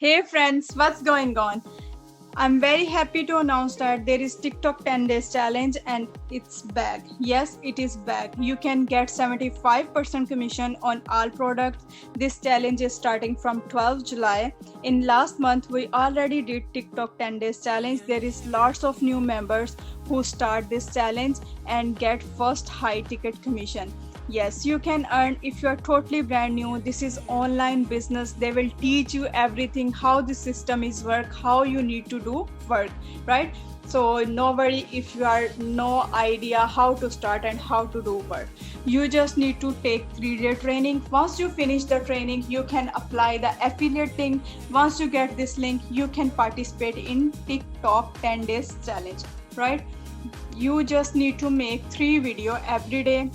Hey friends, what's going on? I'm very happy to announce that there is TikTok 10 days challenge and it's back. Yes, it is back. You can get 75% commission on all products. This challenge is starting from 12 July. In last month, we already did TikTok 10 days challenge. There is lots of new members who start this challenge and get first high ticket commission. Yes, you can earn if you are totally brand new. This is online business. They will teach you everything, how the system is work, how you need to do work, right? So no worry if you are no idea how to start and how to do work. You just need to take 3-day training. Once you finish the training, you can apply the affiliate link. Once you get this link, you can participate in TikTok 10 days challenge, right? You just need to make 3 videos every day.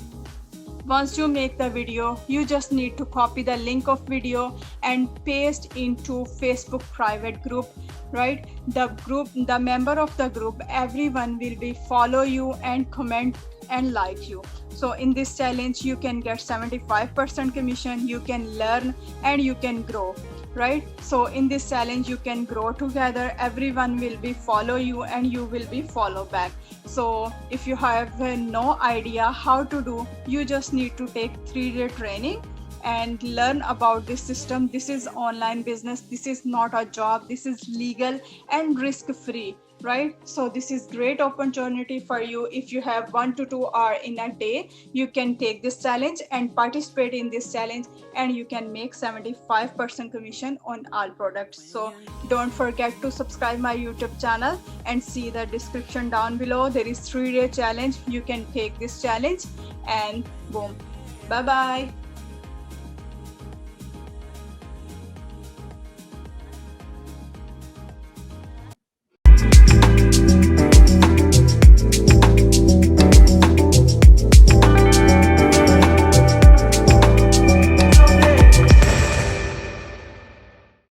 Once you make the video, you just need to copy the link of video and paste into Facebook private group, right? The member of the group, everyone will be follow you and comment and like you. So in this challenge, you can get 75% commission, you can learn and you can grow, right? So in this challenge, you can grow together. Everyone will be follow you and you will be follow back. So if you have no idea how to do, you just need to take 3-day training and learn about this system. This is online business. This is not a job. This is legal and risk free, right? So this is great opportunity for you. If you have 1 to 2 hours in a day, you can take this challenge and participate in this challenge and you can make 75% commission on all products. So don't forget to subscribe my YouTube channel and see the description down below. There is 3-day challenge. You can take this challenge and boom. Bye bye.